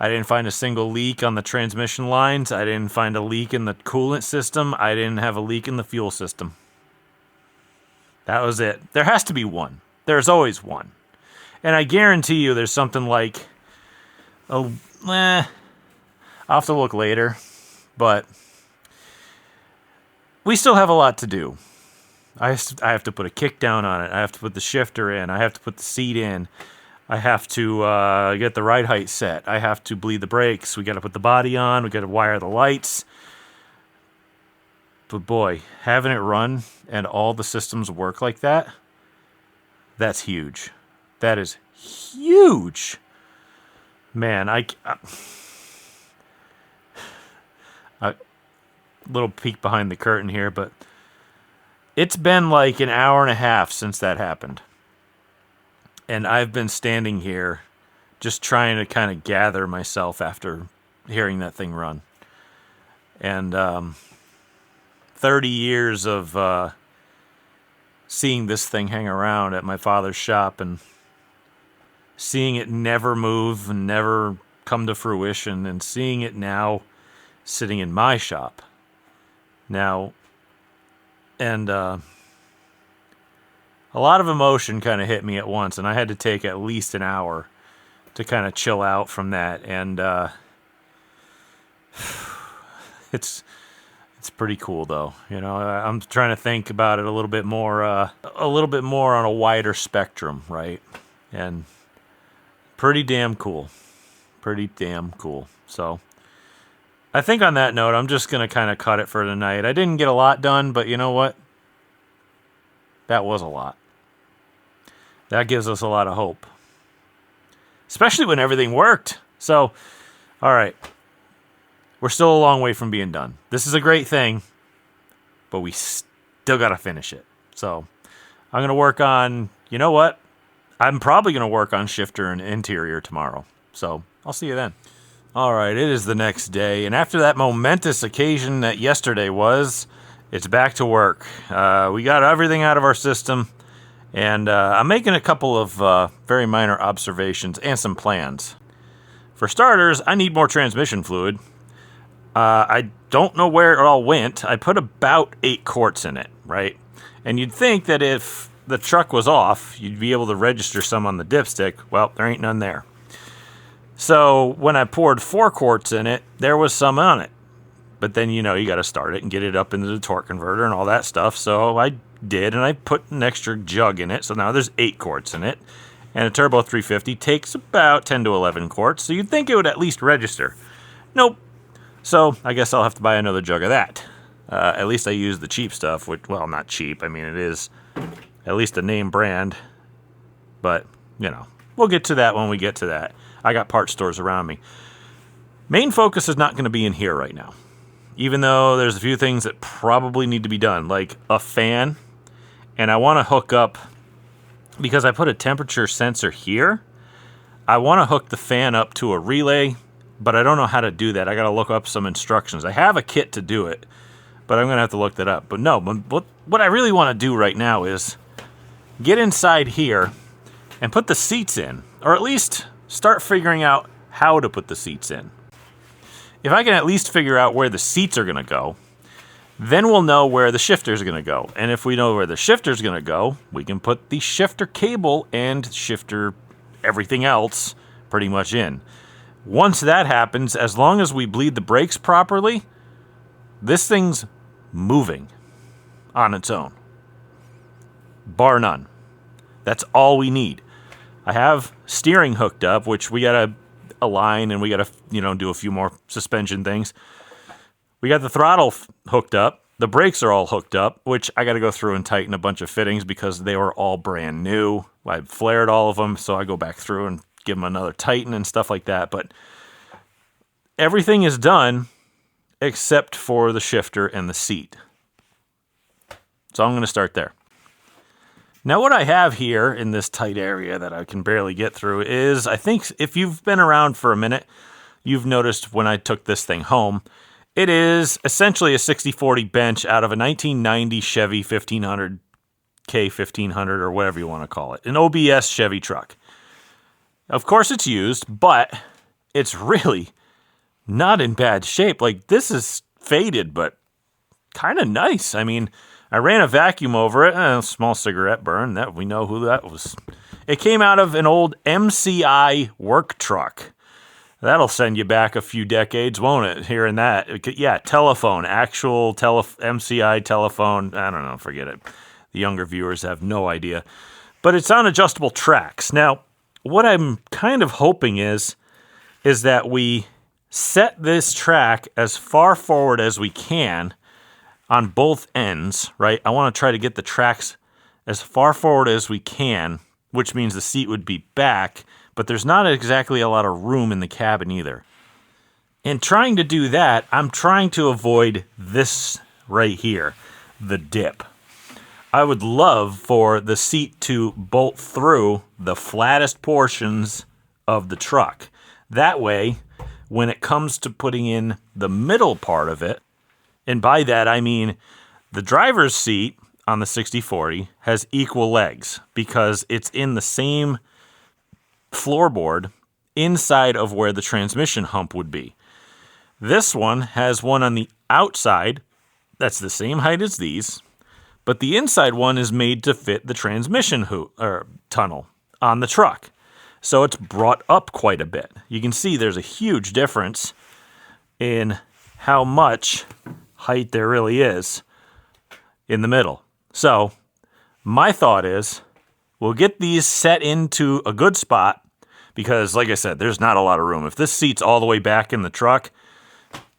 Speaker 3: I didn't find a single leak on the transmission lines. I didn't find a leak in the coolant system. I didn't have a leak in the fuel system. That was it. There has to be one. There's always one. And I guarantee you there's something like, I'll have to look later, but we still have a lot to do. I have to put a kick down on it. I have to put the shifter in. I have to put the seat in. I have to get the ride height set. I have to bleed the brakes. We got to put the body on. We got to wire the lights. But boy, having it run and all the systems work like that, that's huge. That is huge. Man, a little peek behind the curtain here, but it's been like an hour and a half since that happened. And I've been standing here just trying to kind of gather myself after hearing that thing run. And 30 years of seeing this thing hang around at my father's shop and seeing it never move and never come to fruition, and seeing it now sitting in my shop now. And a lot of emotion kind of hit me at once, and I had to take at least an hour to kind of chill out from that. And it's pretty cool, though. You know, I'm trying to think about it a little bit more on a wider spectrum, right? And pretty damn cool. Pretty damn cool. So I think on that note, I'm just going to kind of cut it for tonight. I didn't get a lot done, but you know what? That was a lot. That gives us a lot of hope. Especially when everything worked. So, all right. We're still a long way from being done. This is a great thing, but we still got to finish it. So I'm going to work on, you know what? I'm probably going to work on shifter and interior tomorrow. So I'll see you then. All right, it is the next day. And after that momentous occasion that yesterday was, it's back to work. We got everything out of our system. And I'm making a couple of very minor observations and some plans. For starters, I need more transmission fluid. I don't know where it all went. I put about 8 quarts in it, right? And you'd think that if the truck was off, you'd be able to register some on the dipstick. Well, there ain't none there. So when I poured 4 quarts in it, there was some on it. But then, you know, you got to start it and get it up into the torque converter and all that stuff. So I did, and I put an extra jug in it. So now there's 8 quarts in it. And a Turbo 350 takes about 10 to 11 quarts. So you'd think it would at least register. Nope. So I guess I'll have to buy another jug of that. At least I use the cheap stuff, which, well, not cheap. I mean, it is at least a name brand. But, you know, we'll get to that when we get to that. I got parts stores around me. Main focus is not going to be in here right now. Even though there's a few things that probably need to be done, like a fan. And I want to hook up, because I put a temperature sensor here, I want to hook the fan up to a relay, but I don't know how to do that. I got to look up some instructions. I have a kit to do it, but I'm going to have to look that up. But no, what I really want to do right now is get inside here and put the seats in, or at least start figuring out how to put the seats in. if I can at least figure out where the seats are going to go, then we'll know where the shifter's going to go. And if we know where the shifter's going to go, we can put the shifter cable and shifter everything else pretty much in. Once that happens, as long as we bleed the brakes properly, this thing's moving on its own. Bar none. That's all we need. I have steering hooked up, which we got to align and we got to, do a few more suspension things. We got the throttle hooked up. The brakes are all hooked up, which I got to go through and tighten a bunch of fittings because they were all brand new. I flared all of them, so I go back through and give them another tighten and stuff like that. But everything is done except for the shifter and the seat. So I'm going to start there. Now what I have here in this tight area that I can barely get through is, I think if you've been around for a minute, you've noticed when I took this thing home, it is essentially a 60/40 bench out of a 1990 Chevy 1500, K1500 or whatever you want to call it. An OBS Chevy truck. Of course it's used, but it's really not in bad shape. Like, this is faded, but kind of nice. I mean, I ran a vacuum over it, a small cigarette burn. That we know who that was. It came out of an old MCI work truck. That'll send you back a few decades, won't it? Hearing that. Yeah, telephone, actual MCI telephone. I don't know, forget it. The younger viewers have no idea. But it's on adjustable tracks. Now, what I'm kind of hoping is that we set this track as far forward as we can on both ends, right? I want to try to get the tracks as far forward as we can, which means the seat would be back, but there's not exactly a lot of room in the cabin either. In trying to do that, I'm trying to avoid this right here, the dip. I would love for the seat to bolt through the flattest portions of the truck. That way, when it comes to putting in the middle part of it, and by that I mean the driver's seat on the 60/40 has equal legs because it's in the same floorboard inside of where the transmission hump would be. This one has one on the outside that's the same height as these, but the inside one is made to fit the transmission tunnel on the truck. So it's brought up quite a bit. You can see there's a huge difference in how much height there really is in the middle. So my thought is we'll get these set into a good spot because, like I said, there's not a lot of room. If this seat's all the way back in the truck,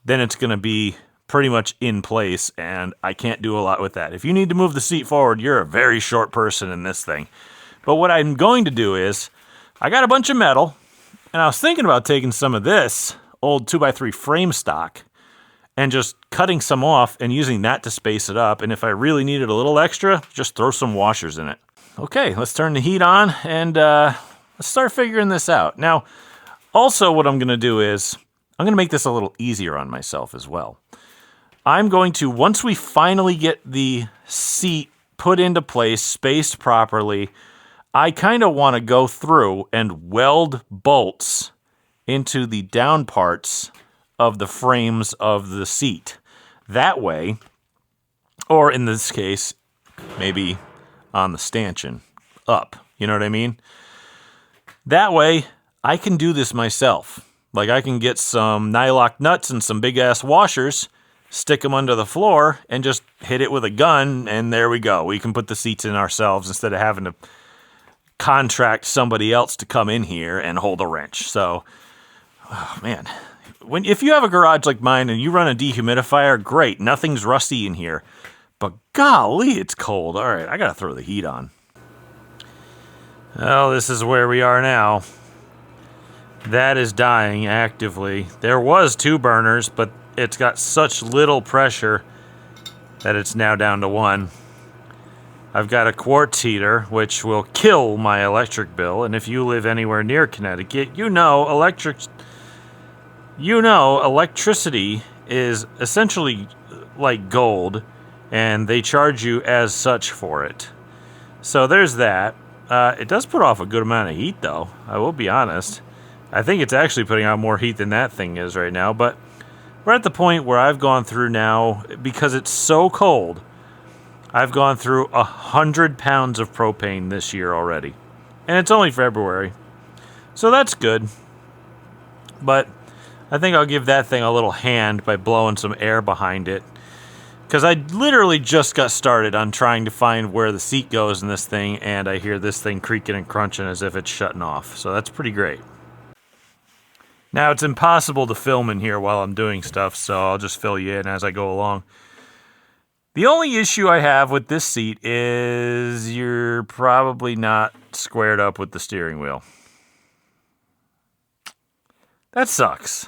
Speaker 3: then it's going to be pretty much in place, and I can't do a lot with that. If you need to move the seat forward, you're a very short person in this thing. But what I'm going to do is, I got a bunch of metal, and I was thinking about taking some of this old 2x3 frame stock and just cutting some off and using that to space it up. And if I really needed a little extra, just throw some washers in it. Okay, let's turn the heat on and let's start figuring this out. Now, also what I'm going to do is I'm going to make this a little easier on myself as well. I'm going to, once we finally get the seat put into place, spaced properly, I kind of want to go through and weld bolts into the down parts of the frames of the seat. That way, or in this case, maybe on the stanchion, up. You know what I mean? That way, I can do this myself. Like, I can get some nylock nuts and some big-ass washers, stick them under the floor, and just hit it with a gun, and there we go. We can put the seats in ourselves instead of having to contract somebody else to come in here and hold a wrench. So, oh man, if you have a garage like mine and you run a dehumidifier, great, nothing's rusty in here. But golly, it's cold. All right, I gotta throw the heat on. Well, this is where we are now. That is dying actively. There was 2 burners, but it's got such little pressure that it's now down to 1. I've got a quartz heater, which will kill my electric bill. And if you live anywhere near Connecticut, you know electricity is essentially like gold, and they charge you as such for it. So there's that. It does put off a good amount of heat, though. I will be honest. I think it's actually putting out more heat than that thing is right now. But We're at the point where I've gone through now, because it's so cold, I've gone through 100 pounds of propane this year already. And it's only February. So that's good. But I think I'll give that thing a little hand by blowing some air behind it. Because I literally just got started on trying to find where the seat goes in this thing, and I hear this thing creaking and crunching as if it's shutting off. So that's pretty great. Now, it's impossible to film in here while I'm doing stuff, so I'll just fill you in as I go along. The only issue I have with this seat is you're probably not squared up with the steering wheel. That sucks.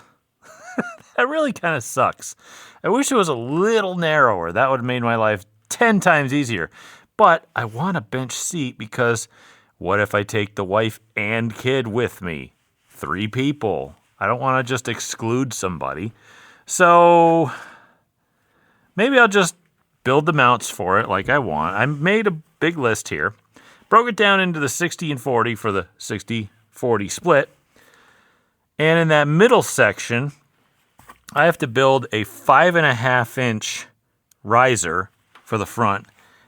Speaker 3: That really kind of sucks. I wish it was a little narrower. That would have made my life 10 times easier. But I want a bench seat because what if I take the wife and kid with me? 3 people. I don't want to just exclude somebody. So maybe I'll just build the mounts for it like I want. I made a big list here. Broke it down into the 60 and 40 for the 60-40 split. And in that middle section, I have to build a 5.5-inch riser for the front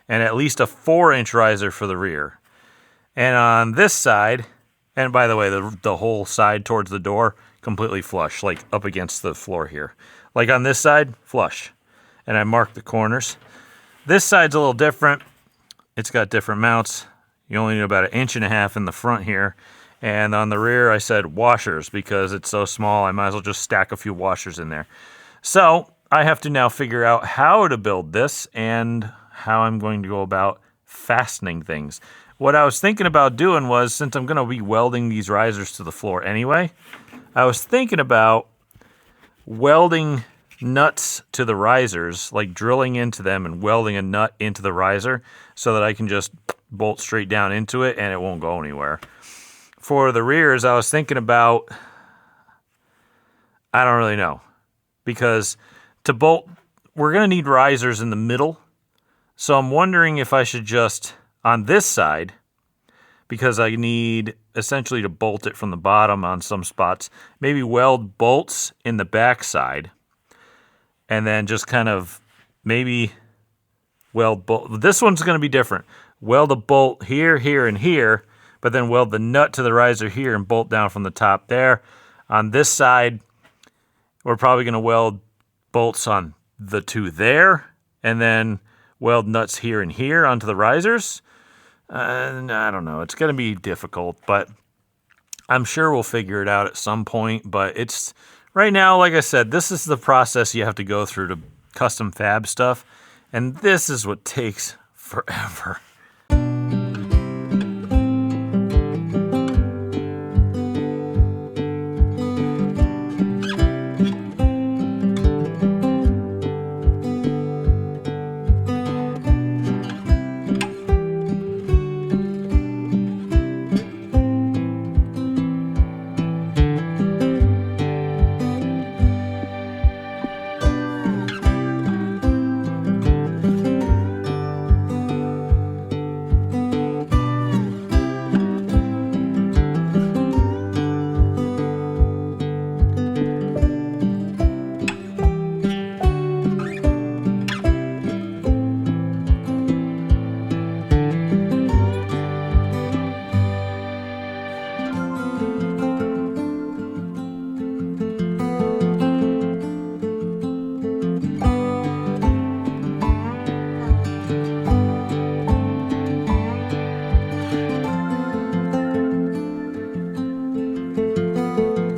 Speaker 3: and at least a 4-inch riser for the rear. And on this side, and by the way, the whole side towards the door, completely flush, like up against the floor here. Like on this side, flush. And I marked the corners. This side's a little different. It's got different mounts. You only need about 1.5 inches in the front here. And on the rear, I said washers because it's so small, I might as well just stack a few washers in there. So I have to now figure out how to build this and how I'm going to go about fastening things. What I was thinking about doing was, since I'm going to be welding these risers to the floor anyway, I was thinking about welding nuts to the risers, like drilling into them and welding a nut into the riser so that I can just bolt straight down into it and it won't go anywhere. For the rears, I was thinking about, I don't really know, because to bolt, we're going to need risers in the middle. So I'm wondering if I should just, on this side, because I need essentially to bolt it from the bottom on some spots, maybe weld bolts in the back side, and then just kind of maybe weld bolt. This one's going to be different. Weld a bolt here, here, and here, but then weld the nut to the riser here and bolt down from the top there. On this side, we're probably going to weld bolts on the 2 there, and then weld nuts here and here onto the risers. I don't know. It's going to be difficult, but I'm sure we'll figure it out at some point. But it's right now, like I said, this is the process you have to go through to custom fab stuff, and this is what takes forever.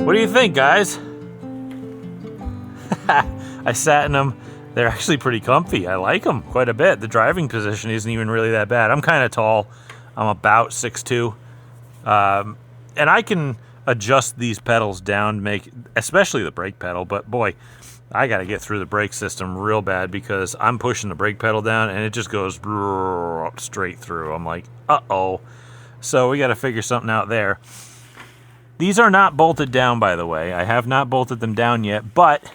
Speaker 3: What do you think, guys? I sat in them. They're actually pretty comfy. I like them quite a bit. The driving position isn't even really that bad. I'm kind of tall. I'm about 6'2". And I can adjust these pedals down, especially the brake pedal. But boy, I got to get through the brake system real bad because I'm pushing the brake pedal down and it just goes straight through. I'm like, uh-oh. So we got to figure something out there. These are not bolted down, by the way. I have not bolted them down yet, but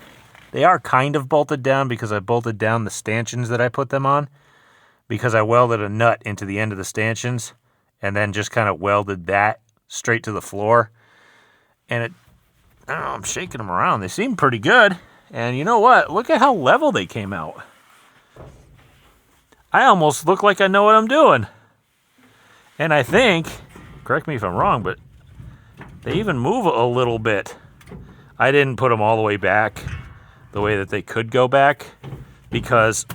Speaker 3: they are kind of bolted down because I bolted down the stanchions that I put them on, because I welded a nut into the end of the stanchions and then just kind of welded that straight to the floor. And I don't know, I'm shaking them around. They seem pretty good. And you know what? Look at how level they came out. I almost look like I know what I'm doing. And I think, correct me if I'm wrong, but they even move a little bit. I didn't put them all the way back the way that they could go back because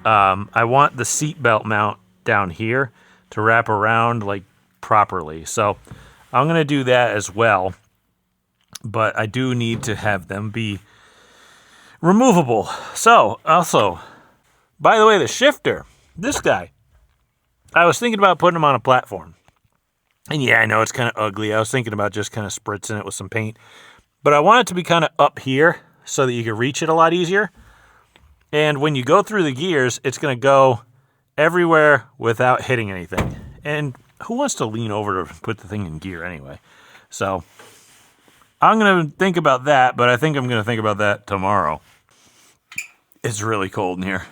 Speaker 3: I want the seat belt mount down here to wrap around like properly. So I'm going to do that as well. But I do need to have them be removable. So, also, by the way, the shifter, this guy, I was thinking about putting him on a platform. And yeah, I know it's kind of ugly. I was thinking about just kind of spritzing it with some paint. But I want it to be kind of up here so that you can reach it a lot easier. And when you go through the gears, it's going to go everywhere without hitting anything. And who wants to lean over to put the thing in gear anyway? So I'm going to think about that, but I think I'm going to think about that tomorrow. It's really cold in here.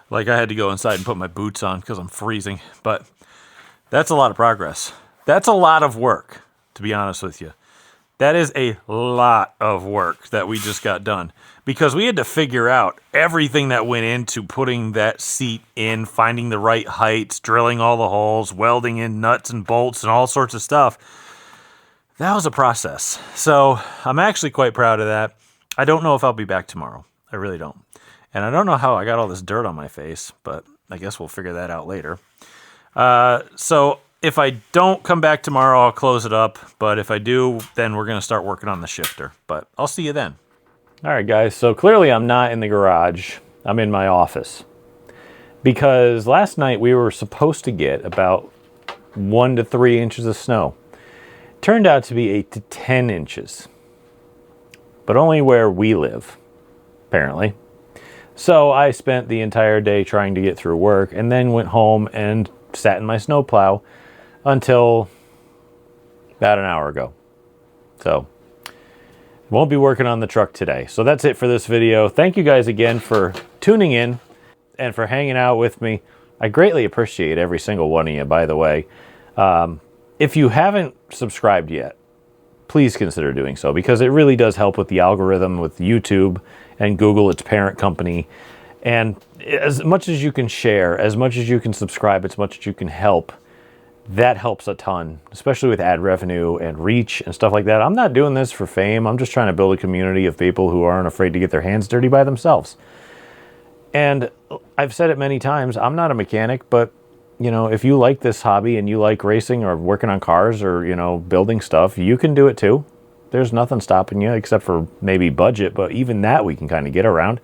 Speaker 3: Like, I had to go inside and put my boots on because I'm freezing. But that's a lot of progress. That's a lot of work, to be honest with you. That is a lot of work that we just got done. Because we had to figure out everything that went into putting that seat in, finding the right heights, drilling all the holes, welding in nuts and bolts and all sorts of stuff. That was a process. So I'm actually quite proud of that. I don't know if I'll be back tomorrow. I really don't. And I don't know how I got all this dirt on my face, but I guess we'll figure that out later. So if I don't come back tomorrow, I'll close it up. But if I do, then we're going to start working on the shifter. But I'll see you then. All right, guys. So clearly I'm not in the garage. I'm in my office. Because last night we were supposed to get about 1 to 3 inches of snow. Turned out to be 8 to 10 inches. But only where we live, apparently. So I spent the entire day trying to get through work and then went home and sat in my snowplow until about an hour ago. So won't be working on the truck today. So that's it for this video. Thank you guys again for tuning in and for hanging out with me. I greatly appreciate every single one of you, by the way. If you haven't subscribed yet, please consider doing so because it really does help with the algorithm with YouTube and Google, its parent company. And as much as you can share, as much as you can subscribe, as much as you can help, that helps a ton, especially with ad revenue and reach and stuff like that. I'm not doing this for fame. I'm just trying to build a community of people who aren't afraid to get their hands dirty by themselves. And I've said it many times, I'm not a mechanic, but you know, if you like this hobby and you like racing or working on cars or, you know, building stuff, you can do it too. There's nothing stopping you except for maybe budget, but even that we can kind of get around.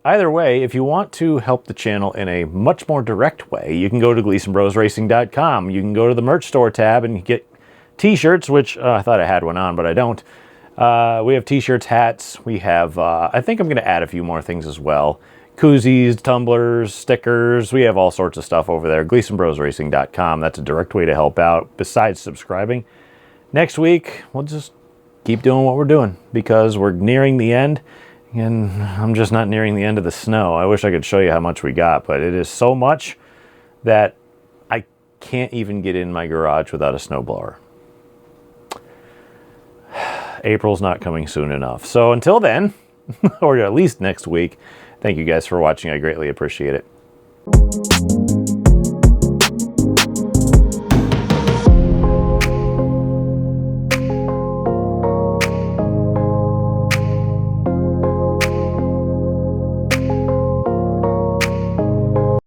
Speaker 3: Either way, if you want to help the channel in a much more direct way, you can go to GleasonBrosRacing.com. You can go to the merch store tab and get t-shirts, which I thought I had one on, but I don't. We have t-shirts, hats. We have, I think I'm going to add a few more things as well. Koozies, tumblers, stickers. We have all sorts of stuff over there. GleasonBrosRacing.com. That's a direct way to help out besides subscribing. Next week, we'll just keep doing what we're doing because we're nearing the end. And I'm just not nearing the end of the snow. I wish I could show you how much we got, but it is so much that I can't even get in my garage without a snowblower. April's not coming soon enough. So until then, or at least next week, thank you guys for watching. I greatly appreciate it.